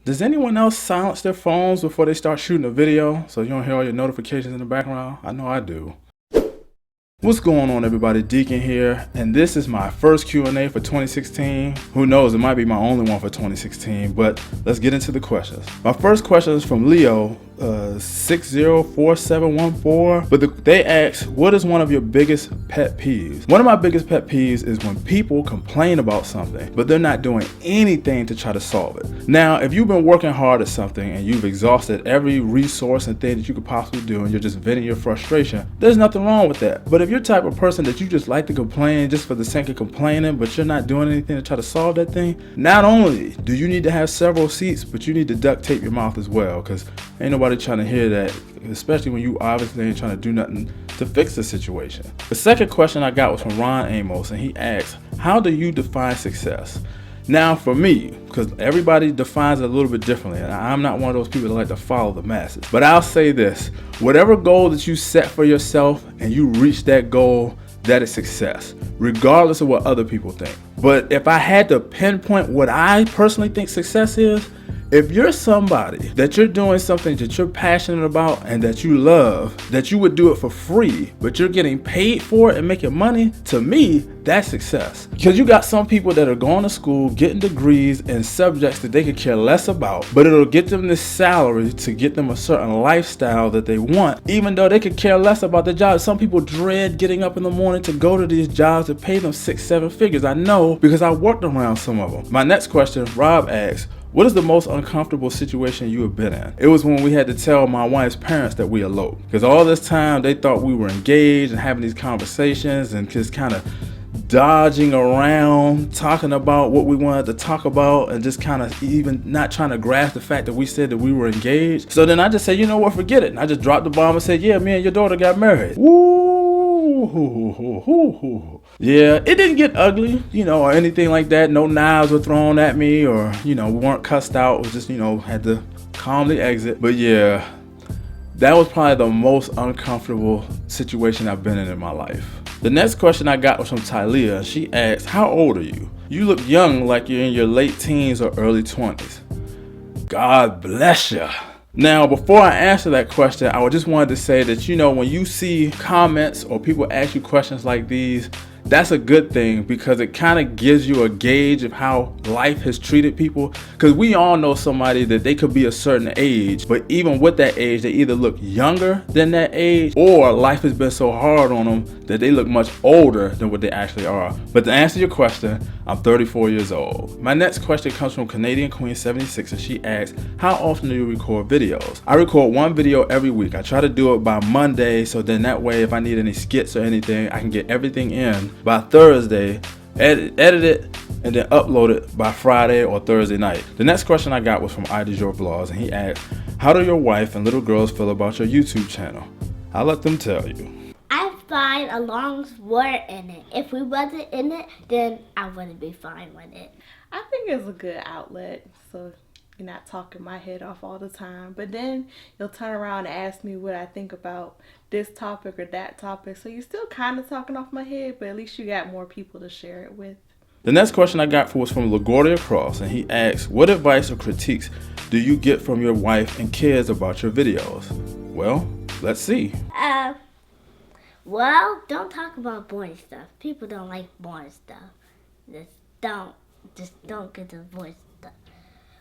Does anyone else silence their phones before they start shooting a video so you don't hear all your notifications in the background? I know I do. What's going on, everybody? Deacon here, and this is my first Q&A for 2016. Who knows, it might be my only one for 2016, but let's get into the questions. My first question is from Leo, 604714, but they ask, what is one of your biggest pet peeves? One of my biggest pet peeves is when people complain about something, but they're not doing anything to try to solve it. Now, if you've been working hard at something and you've exhausted every resource and thing that you could possibly do, and you're just venting your frustration, there's nothing wrong with that. But if you're the type of person that you just like to complain just for the sake of complaining, but you're not doing anything to try to solve that thing, not only do you need to have several seats, but you need to duct tape your mouth as well, because ain't nobody trying to hear that, especially when you obviously ain't trying to do nothing to fix the situation. The second question I got was from Ron Amos, and he asked, how do you define success? Now for me, because everybody defines it a little bit differently, and I'm not one of those people that like to follow the masses, but I'll say this, whatever goal that you set for yourself and you reach that goal, that is success, regardless of what other people think. But if I had to pinpoint what I personally think success is, if you're somebody that you're doing something that you're passionate about and that you love, that you would do it for free, but you're getting paid for it and making money, to me, that's success. Because you got some people that are going to school, getting degrees in subjects that they could care less about, but it'll get them this salary to get them a certain lifestyle that they want, even though they could care less about their job. Some people dread getting up in the morning to go to these jobs that pay them 6-7 figures. I know because I worked around some of them. My next question, Rob asks, what is the most uncomfortable situation you have been in? It was when we had to tell my wife's parents that we eloped. Because all this time they thought we were engaged and having these conversations and just kind of dodging around, talking about what we wanted to talk about and just kind of even not trying to grasp the fact that we said that we were engaged. So then I just said, you know what, forget it. And I just dropped the bomb and said, yeah, me and your daughter got married. Woo! Yeah, it didn't get ugly, or anything like that. No knives were thrown at me or, we weren't cussed out. It was just, had to calmly exit. But yeah, that was probably the most uncomfortable situation I've been in my life. The next question I got was from Tylea. She asked, how old are you? You look young, like you're in your late teens or early 20s. God bless you. Now, before I answer that question, I just wanted to say that, when you see comments or people ask you questions like these, that's a good thing because it kind of gives you a gauge of how life has treated people. Because we all know somebody that they could be a certain age, but even with that age, they either look younger than that age or life has been so hard on them that they look much older than what they actually are. But to answer your question, I'm 34 years old. My next question comes from Canadian Queen 76, and she asks, how often do you record videos? I record one video every week. I try to do it by Monday, so then that way if I need any skits or anything, I can get everything in by Thursday, edit it, and then upload it by Friday or Thursday night. The next question I got was from IDJor Vlogs, and he asked, how do your wife and little girls feel about your YouTube channel? I'll let them tell you. I find a long word in it. If we wasn't in it, then I wouldn't be fine with it. I think it's a good outlet, so you're not talking my head off all the time. But then you'll turn around and ask me what I think about this topic or that topic. So you're still kind of talking off my head, but at least you got more people to share it with. The next question I got was from LaGuardia Cross, and he asks, what advice or critiques do you get from your wife and kids about your videos? Well, let's see. Well, don't talk about boring stuff. People don't like boring stuff. Just don't get the boring stuff.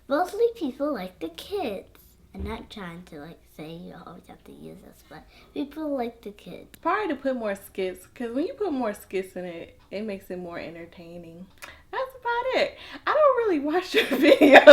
Mostly people like the kids. I'm not trying to say you always have to use this, but people like the kids. Probably to put more skits, because when you put more skits in it, it makes it more entertaining. That's about it. I don't really watch your videos,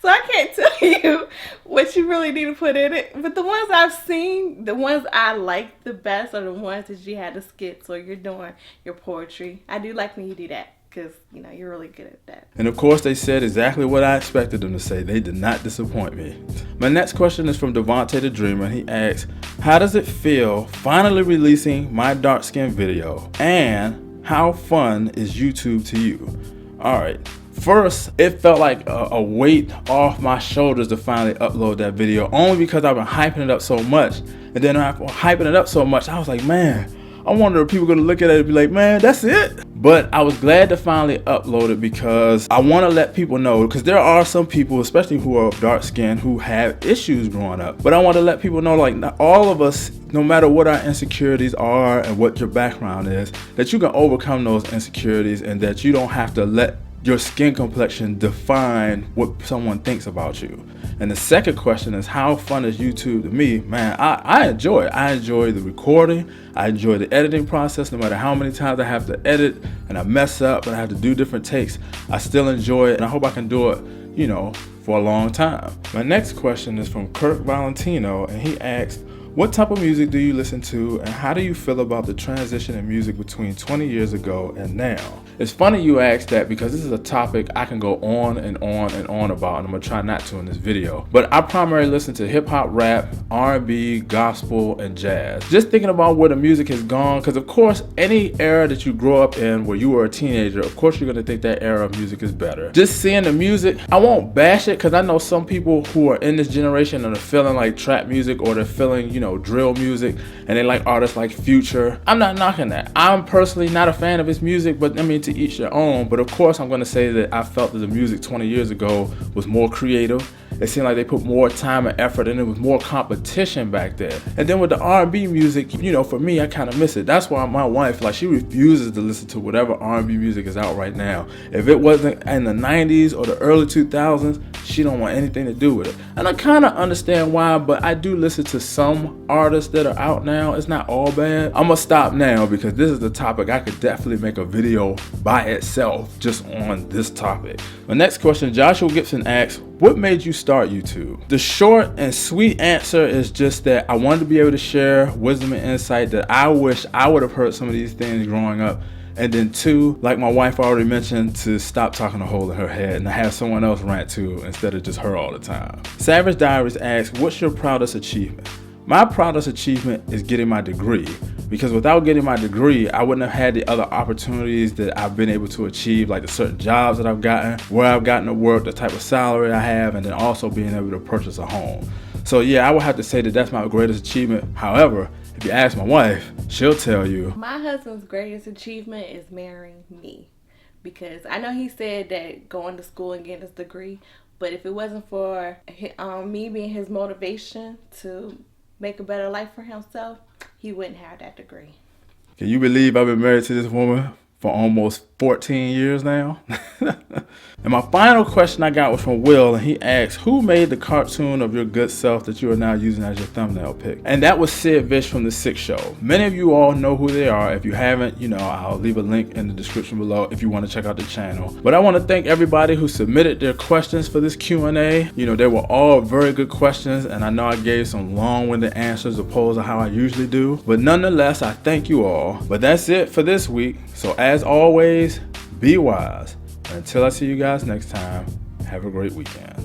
so I can't tell you what you really need to put in it. But the ones I've seen, the ones I like the best are the ones that you had the skits or you're doing your poetry. I do like when you do that, because you're really good at that. And of course they said exactly what I expected them to say. They did not disappoint me. My next question is from Devontae the Dreamer, and he asks, how does it feel finally releasing my dark skin video, and how fun is YouTube to you? Alright, first, it felt like a weight off my shoulders to finally upload that video, only because I've been hyping it up so much. And then after hyping it up so much, I was like, man, I wonder if people are gonna look at it and be like, man, that's it. But I was glad to finally upload it because I want to let people know, because there are some people, especially who are dark skinned, who have issues growing up. But I want to let people know, like, not all of us, no matter what our insecurities are and what your background is, that you can overcome those insecurities and that you don't have to let your skin complexion define what someone thinks about you. And the second question is, how fun is YouTube to me? Man, I enjoy it. I enjoy the recording. I enjoy the editing process. No matter how many times I have to edit and I mess up and I have to do different takes, I still enjoy it, and I hope I can do it, you know, for a long time. My next question is from Kirk Valentino, and he asks, what type of music do you listen to, and how do you feel about the transition in music between 20 years ago and now? It's funny you ask that because this is a topic I can go on and on and on about, and I'm gonna try not to in this video. But I primarily listen to hip hop, rap, R&B, gospel, and jazz. Just thinking about where the music has gone, because of course, any era that you grow up in where you were a teenager, of course you're gonna think that era of music is better. Just seeing the music, I won't bash it, because I know some people who are in this generation and are feeling like trap music, or they're feeling, you know, drill music, and they like artists like Future. I'm not knocking that. I'm personally not a fan of his music, but I mean, to each their own. But of course, I'm going to say that I felt that the music 20 years ago was more creative. It seemed like they put more time and effort, and it was more competition back there. And then with the R&B music, you know, for me, I kind of miss it. That's why my wife, like, she refuses to listen to whatever R&B music is out right now. If it wasn't in the 90s or the early 2000s, she don't want anything to do with it. And I kind of understand why, but I do listen to some artists that are out now. It's not all bad. I'm gonna stop now because this is the topic I could definitely make a video by itself just on this topic. My next question, Joshua Gibson asks, what made you start YouTube? The short and sweet answer is just that I wanted to be able to share wisdom and insight that I wish I would have heard some of these things growing up. And then two, like my wife already mentioned, to stop talking a hole in her head and to have someone else rant too instead of just her all the time. Savage Diaries asks, what's your proudest achievement? My proudest achievement is getting my degree, because without getting my degree, I wouldn't have had the other opportunities that I've been able to achieve, like the certain jobs that I've gotten, where I've gotten to work, the type of salary I have, and then also being able to purchase a home. So yeah, I would have to say that that's my greatest achievement. However, if you ask my wife, she'll tell you. My husband's greatest achievement is marrying me, because I know he said that going to school and getting his degree, but if it wasn't for me being his motivation to make a better life for himself, he wouldn't have that degree. Can you believe I've been married to this woman for almost 14 years now? And my final question I got was from Will, and he asked, who made the cartoon of your good self that you are now using as your thumbnail pic? And that was Sid Vish from The Six Show. Many of you all know who they are. If you haven't, you know, I'll leave a link in the description below if you want to check out the channel. But I want to thank everybody who submitted their questions for this Q&A. You know, they were all very good questions, and I know I gave some long-winded answers opposed to how I usually do. But nonetheless, I thank you all. But that's it for this week. So as always, be wise. Until I see you guys next time, have a great weekend.